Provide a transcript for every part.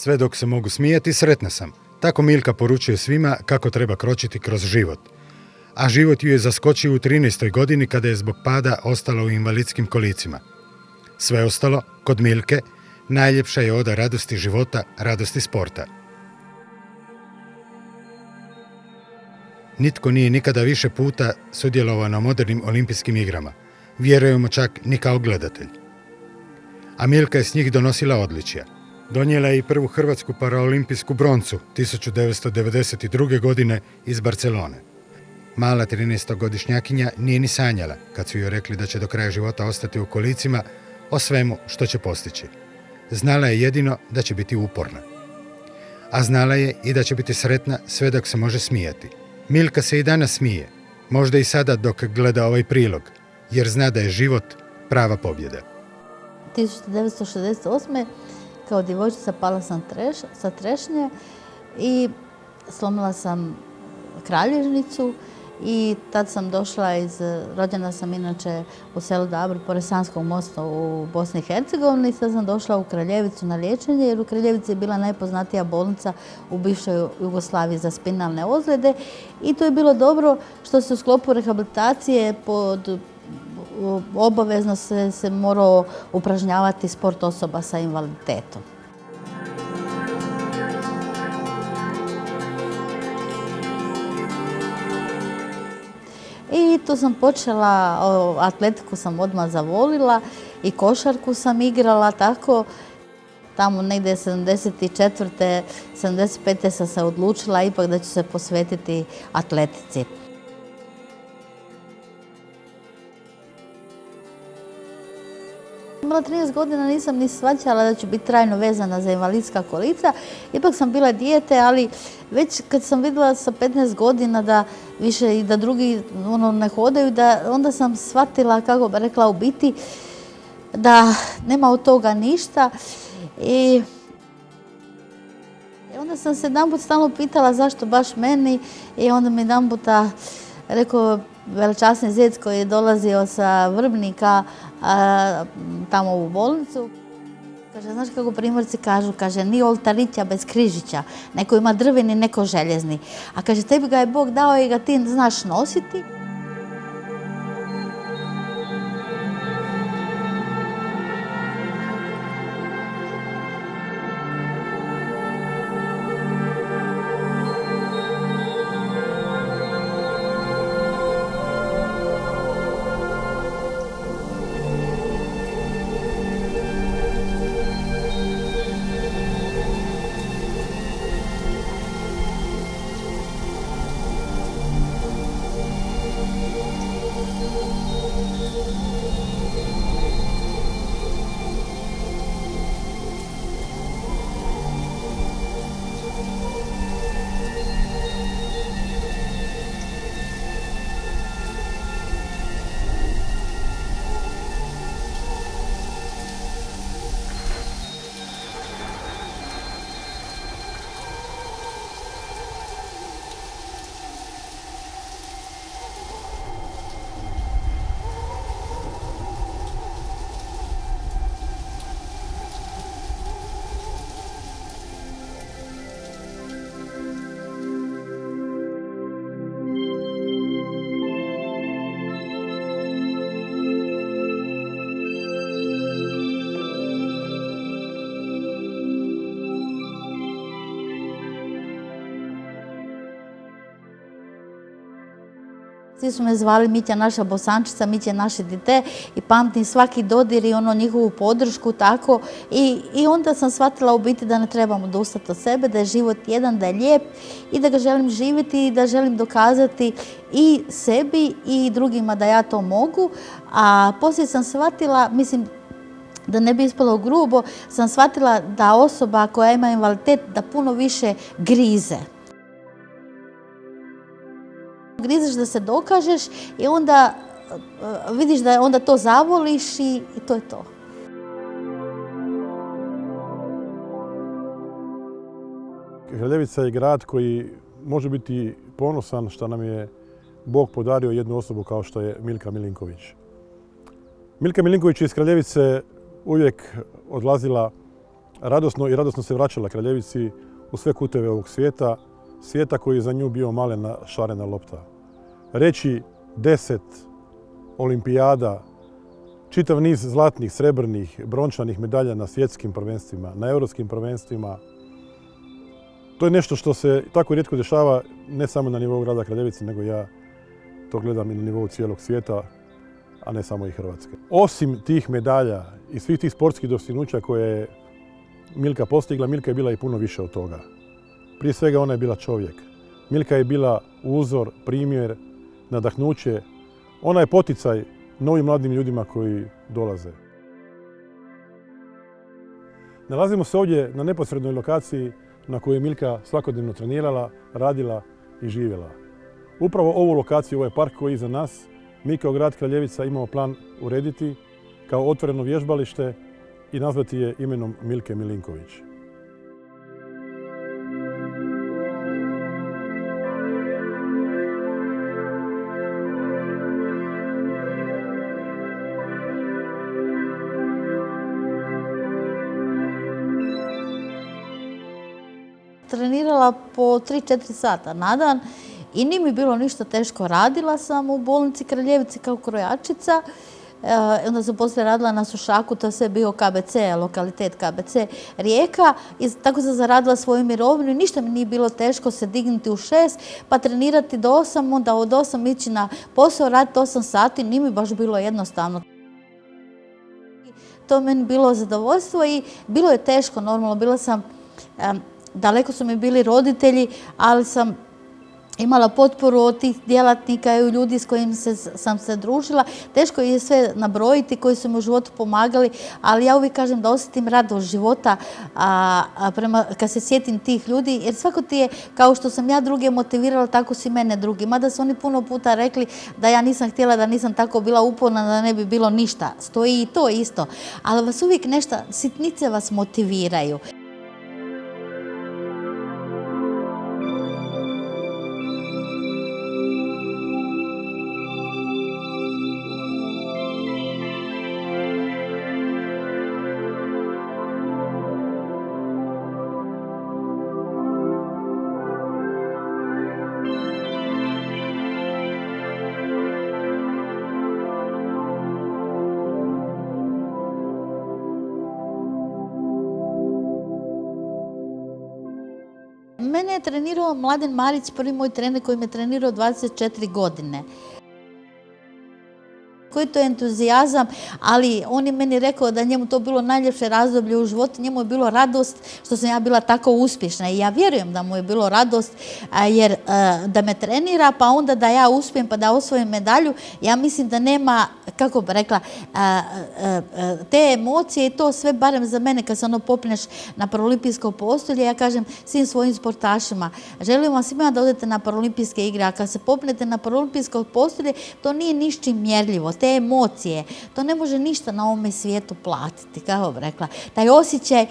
Sve dok se mogu smijati, sretna sam. Tako Milka poručuje svima kako treba kročiti kroz život. A život ju je zaskočio u 13. godini kada je zbog pada ostala u invalidskim kolicima. Sve ostalo, kod Milke, najljepša je oda radosti života, radosti sporta. Nitko nije nikada više puta sudjelovao na modernim olimpijskim igrama. Vjerujemo čak ni kao gledatelj. A Milka je s njih donosila odličja. Donijela je i prvu hrvatsku paraolimpijsku broncu 1992. godine iz Barcelone. Mala 13-godišnjakinja nije ni sanjala, kad su joj rekli da će do kraja života ostati u kolicima, o svemu što će postići. Znala je jedino da će biti uporna. A znala je i da će biti sretna sve dok se može smijati. Milka se i danas smije, možda i sada dok gleda ovaj prilog, jer zna da je život prava pobjeda. 1968. kao djevojčica pala sam sa trešnje i slomila sam kralježnicu i tad sam došla rođena sam inače u selu Dabro pored Sanskog mosta u Bosni i Hercegovini. Sad sam došla u Kraljevicu na liječenje jer u Kraljevici je bila najpoznatija bolnica u bivšoj Jugoslaviji za spinalne ozljede i to je bilo dobro što se u sklopu rehabilitacije obavezno se morao upražnjavati sport osoba sa invaliditetom. I tu sam počela, atletiku sam odmah zavolila i košarku sam igrala tako. Tamo negdje 74. 75. sam se odlučila ipak da ću se posvetiti atletici. Imala 13 godina, nisam ni shvaćala da ću biti trajno vezana za invalidska kolica. Ipak sam bila dijete, ali već kad sam vidjela sa 15 godina da više i da drugi ne hodaju, onda sam shvatila, kako bi rekla, u biti da nema od toga ništa. I onda sam se jedanput stalno pitala zašto baš meni i onda mi jedanputa rekao velečasni zec koji je dolazio sa Vrbnika tamo u bolnicu. Kaže, znaš kako Primorci kažu, kaže, ni oltarića bez križića, neko ima drveni, neko željezni. A kaže, tebi ga je Bog dao i ga ti znaš nositi. Svi su me zvali Mitja naša bosančica, Mitja naše dite i pamtim svaki dodir i njihovu podršku tako. I onda sam shvatila u biti da ne trebamo odustati od sebe, da je život jedan, da je lijep i da ga želim živjeti i da želim dokazati i sebi i drugima da ja to mogu. A poslije sam shvatila, mislim, da ne bi ispalo grubo, sam shvatila da osoba koja ima invaliditet da puno više grize. Grizeš da se dokažeš i onda vidiš da onda to zavoliš i to je to. Kraljevica je grad koji može biti ponosan što nam je Bog podario jednu osobu kao što je Milka Milinković. Milka Milinković je iz Kraljevice uvijek odlazila radosno se vraćala kraljevici u sve kuteve ovog svijeta, svijeta koji je za nju bio malena šarena lopta. Reći 10 olimpijada, čitav niz zlatnih, srebrnih, brončanih medalja na svjetskim prvenstvima, na europskim prvenstvima. To je nešto što se tako rijetko dešava ne samo na nivou grada Kraljevice, nego ja to gledam i na nivou cijelog svijeta, a ne samo i Hrvatske. Osim tih medalja i svih tih sportskih dostignuća koje je Milka postigla, Milka je bila i puno više od toga. Prije svega ona je bila čovjek. Milka je bila uzor, primjer, nadahnuće. Ona je poticaj novim mladim ljudima koji dolaze. Nalazimo se ovdje na neposrednoj lokaciji na kojoj je Milka svakodnevno trenirala, radila i živjela. Upravo ovu lokaciju, ovaj park koji je iza nas, mi kao grad Kraljevica imamo plan urediti kao otvoreno vježbalište i nazvati je imenom Milke Milinković. Trenirala po 3-4 sata na dan i nije mi bilo ništa teško. Radila sam u bolnici Kraljevici kao krojačica. Onda sam poslije radila na Sušaku, to je sve bio KBC, lokalitet KBC Rijeka. I tako sam zaradila svoju mirovinu i ništa mi nije bilo teško se dignuti u 6, pa trenirati do 8, onda od 8 ići na posao, raditi 8 sati. Nije mi baš bilo jednostavno. To meni bilo zadovoljstvo i bilo je teško, normalno. Bila sam, daleko su mi bili roditelji, ali sam imala potporu od tih djelatnika i ljudi s kojim sam se družila. Teško je sve nabrojiti koji su mi u životu pomagali, ali ja uvijek kažem da osjetim radost života kad se sjetim tih ljudi, jer svako ti je, kao što sam ja druge motivirala, tako si mene drugi. Mada su oni puno puta rekli da ja nisam htjela, da nisam tako bila uporna, da ne bi bilo ništa. Stoji i to isto. Ali vas uvijek nešto, sitnice vas motiviraju. Mene je trenirao Mladen Marić, prvi moj trener koji me trenirao 24 godine. Koji to je entuzijazam, ali on je meni rekao da njemu to bilo najljepše razdoblje u životu, njemu je bilo radost što sam ja bila tako uspješna i ja vjerujem da mu je bilo radost jer da me trenira pa onda da ja uspijem pa da osvojim medalju, ja mislim da nema, kako bi rekla, te emocije i to sve, barem za mene kad se popneš na paraolimpijsko postolje, ja kažem svim svojim sportašima, želim vam svima da odete na paraolimpijske igre, a kad se popnete na paraolimpijsko postolje, to nije ničim mjerljivo. Te emocije, to ne može ništa na ovome svijetu platiti, kako bi rekla. Taj osjećaj,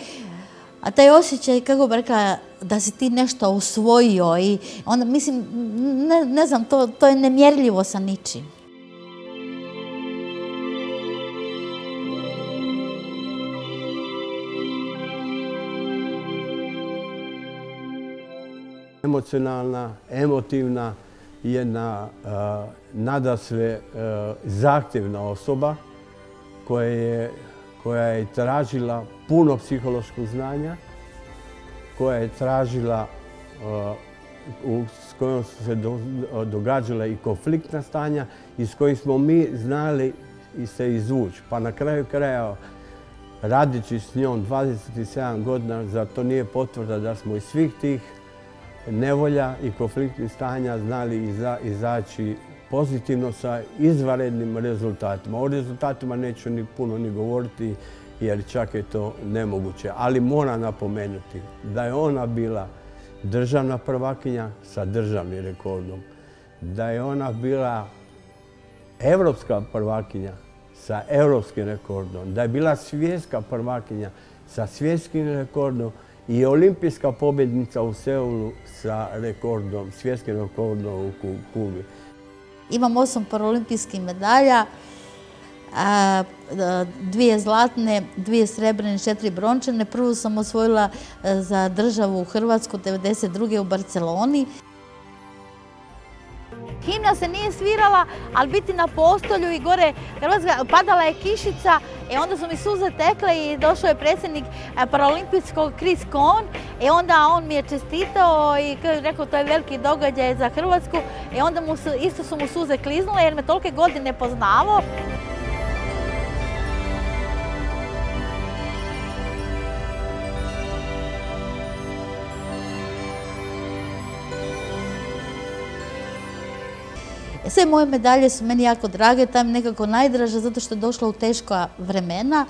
kako bi rekla, da si ti nešto osvojio i onda, mislim, ne znam, to je nemjerljivo sa ničim. Emocionalna, emotivna, jedna nadasve zahtjevna osoba koja je tražila puno psihološkog znanja, koja je tražila, s kojom su se događala i konfliktna stanja i s kojim smo mi znali se izvući. Pa na kraju krajeva, radeći s njom 27 godina, zar to nije potvrda da smo iz svih tih nevolja i konfliktnih stanja znali izaći pozitivno sa izvanrednim rezultatima. O rezultatima neću ni puno ni govoriti jer čak je to nemoguće. Ali moram napomenuti da je ona bila državna prvakinja sa državnim rekordom, da je ona bila europska prvakinja sa europskim rekordom, da je bila svjetska prvakinja sa svjetskim rekordom i olimpijska pobjednica u Seulu sa rekordom, svjetskim rekordom u Kubi. Imam 8 paraolimpijskih medalja. 2 zlatne, 2 srebrne, 4 brončane. Prvu sam osvojila za državu Hrvatsku 1992. u Barceloni. Himna se nije svirala, ali biti na postolju i gore Hrvatska, padala je kišica i onda su mi suze tekle i došao je predsjednik paraolimpijskog Chris Cohn i onda on mi je čestitao i rekao to je veliki događaj za Hrvatsku i onda isto su mu suze kliznule jer me tolike godine poznavao. Sve moje medalje su meni jako drage, ta mi nekako najdraža zato što je došla u teška vremena.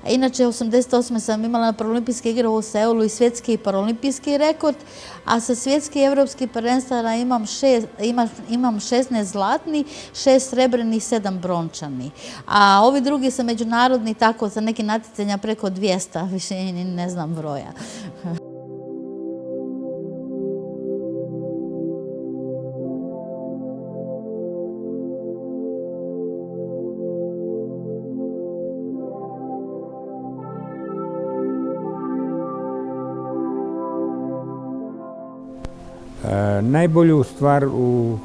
Inače, 1988. sam imala na paraolimpijske igre u Seulu i svjetski i paraolimpijski rekord, a sa svjetskih i evropskih prvenstava imam 16 zlatni, 6 srebrni i 7 brončani. A ovi drugi sa međunarodni, tako za neki natjecanja preko 200, više ne znam broja. Najbolju stvar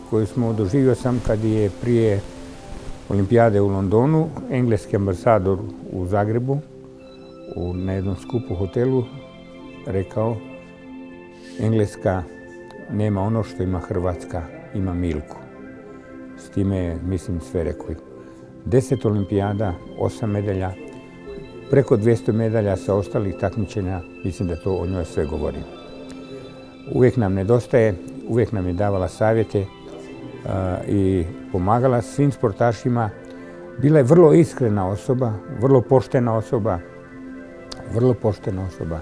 koju smo doživio sam kad je prije olimpijade u Londonu engleski ambasador u Zagrebu na jednom skupu hotelu rekao Engleska nema ono što ima Hrvatska, ima Milku. S time je, mislim, sve rekli. 10 olimpijada, 8 medalja, preko 200 medalja sa ostalih takmičenja, mislim da to o njoj sve govori. Uvijek nam nedostaje, uvijek nam je davala savjete i pomagala svim sportašima. Bila je vrlo iskrena osoba, vrlo poštena osoba, vrlo poštena osoba.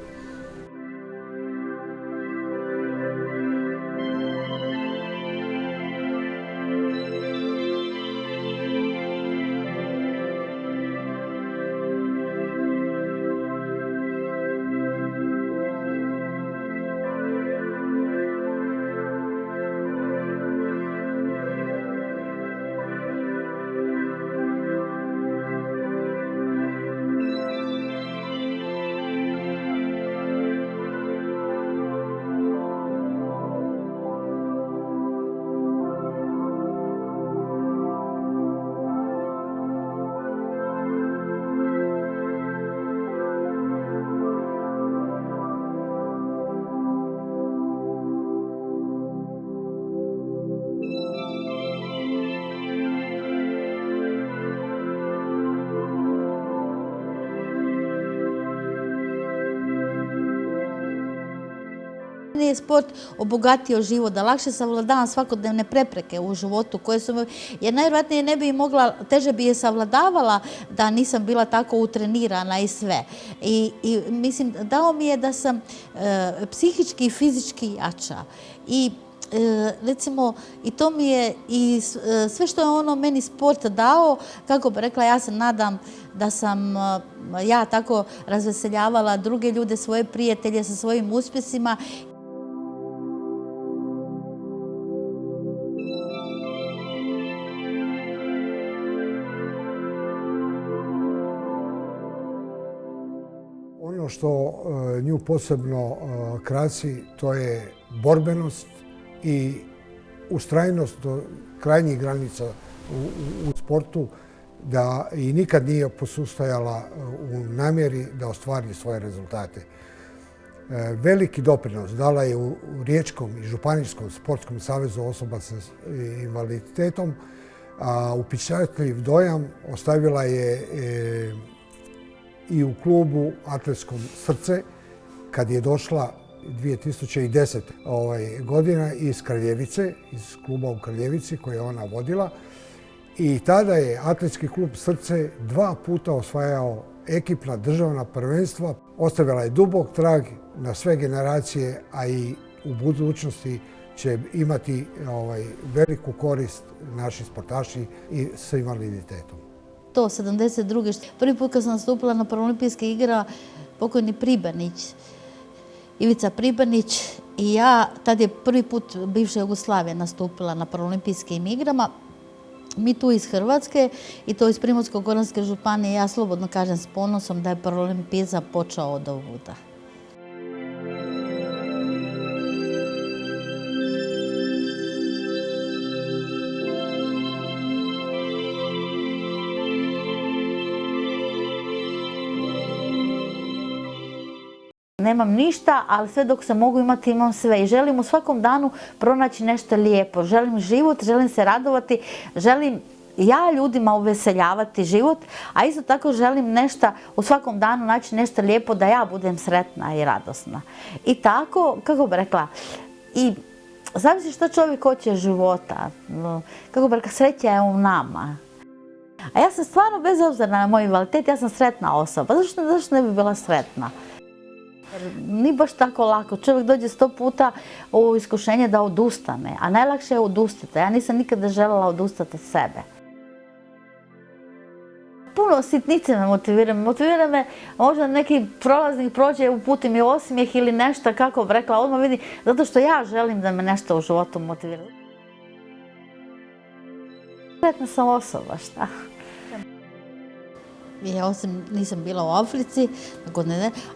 Meni je sport obogatio život, da lakše savladavam svakodnevne prepreke u životu koje su, jer najvjerojatnije ne bi mogla, teže bi je savladavala da nisam bila tako utrenirana i sve. I mislim, dao mi je da sam psihički i fizički jača. I recimo, i to mi je, i sve što je ono meni sport dao, kako bi rekla, ja se nadam da sam ja tako razveseljavala druge ljude, svoje prijatelje sa svojim uspjesima. Ono što nju posebno krasi, to je borbenost i ustrajnost do krajnjih granica u sportu, da i nikad nije posustajala u namjeri da ostvari svoje rezultate. Veliki doprinos dala je u Riječkom i Županijskom sportskom savezu osoba sa invaliditetom, a upečatljiv dojam ostavila je i u klubu Atletskom Srce kad je došla 2010. godina iz Kraljevice, iz kluba u Kraljevici koje je ona vodila. I tada je Atletski klub Srce 2 puta osvajao ekipna državna prvenstva. Ostavila je dubok trag na sve generacije, a i u budućnosti će imati veliku korist naši sportaši i s invaliditetom. To 72. Prvi put kad sam nastupila na paraolimpijske igre, pokojni Pribanić, Ivica Pribanić i ja, tad je prvi put bivša Jugoslavija nastupila na paraolimpijskim igrama. Mi tu iz Hrvatske i to iz Primorsko-goranske županije, ja slobodno kažem s ponosom da je paralimpizam počeo od ovuda. Nemam ništa, ali sve dok se mogu imati, imam sve. I želim u svakom danu pronaći nešto lijepo. Želim život, želim se radovati, želim ja ljudima uveseljavati život, a isto tako želim nešto u svakom danu naći nešto lijepo da ja budem sretna i radosna. I tako, kako bi rekla, i zavisi što čovjek hoće od života. Kako bi rekla, sreća je u nama. A ja sam stvarno, bez obzira na moj invaliditet, ja sam sretna osoba. Zašto ne bi bila sretna? Nije baš tako lako. Čovjek dođe 100 puta u iskušenje da odustane, a najlakše je odustati. Ja nisam nikada željela odustati od sebe. Puno sitnice me motivira. Motivira me možda neki prolaznik prođe, uputi mi osmijeh ili nešto, kako bi rekla, odmah vidi, zato što ja želim da me nešto u životu motivira. Sretna sam osoba, šta? Ja osim nisam bila u Africi,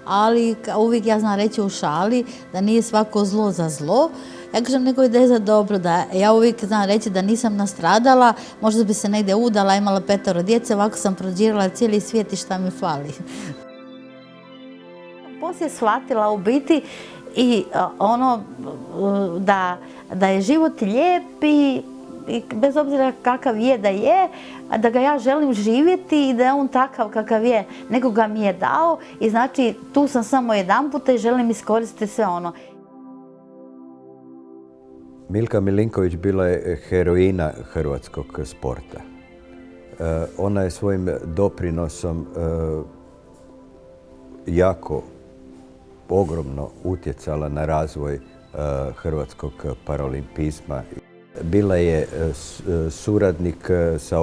ali uvijek ja znam reći u šali da nije svako zlo za zlo. Ja kažem nego ide za dobro, da ja uvijek znam reći da nisam nastradala, možda bi se negdje udala, imala 5 djece, ovako sam prođirala cijeli svijet i šta mi fali. Poslije shvatila u biti i ono da je život lijep i bez obzira kakav je, da ga ja želim živjeti i da je on takav kakav je. Neko ga mi je dao i znači tu sam samo jedan puta i želim iskoristiti sve ono. Milka Milinković bila je heroina hrvatskog sporta. Ona je svojim doprinosom jako ogromno utjecala na razvoj hrvatskog paralimpizma. Bila je suradnik sa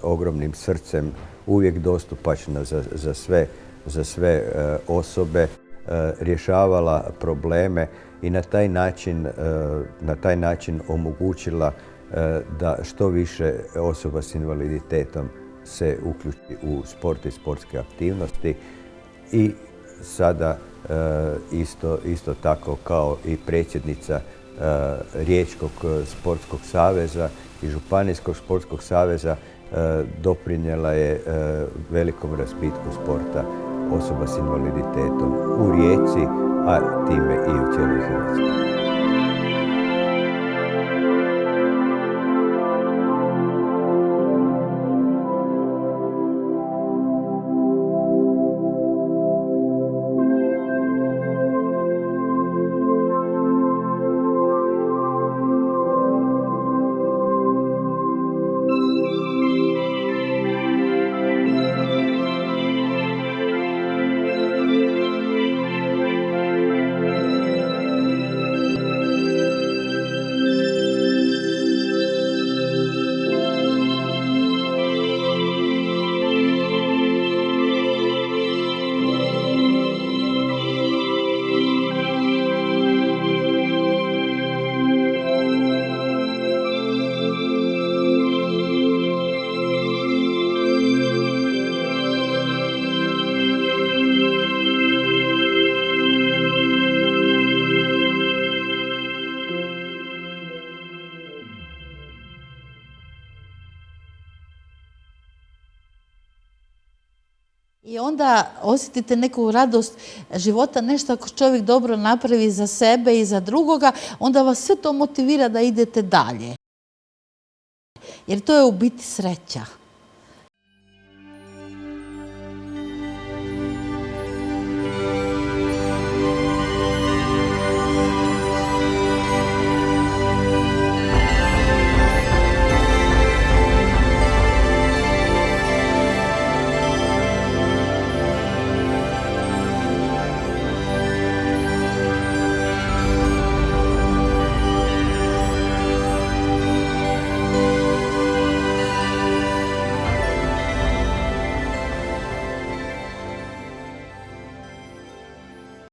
ogromnim srcem, uvijek dostupačna za sve osobe, rješavala probleme i na taj način omogućila da što više osoba s invaliditetom se uključi u sport i sportske aktivnosti. I sada isto tako kao i predsjednica Riječkog sportskog saveza i Županijskog sportskog saveza doprinijela je velikom razvitku sporta osoba s invaliditetom u Rijeci, a time i u cijeloj Hrvatskoj. I onda osjetite neku radost života, nešto ako čovjek dobro napravi za sebe i za drugoga, onda vas sve to motivira da idete dalje. Jer to je u biti sreća.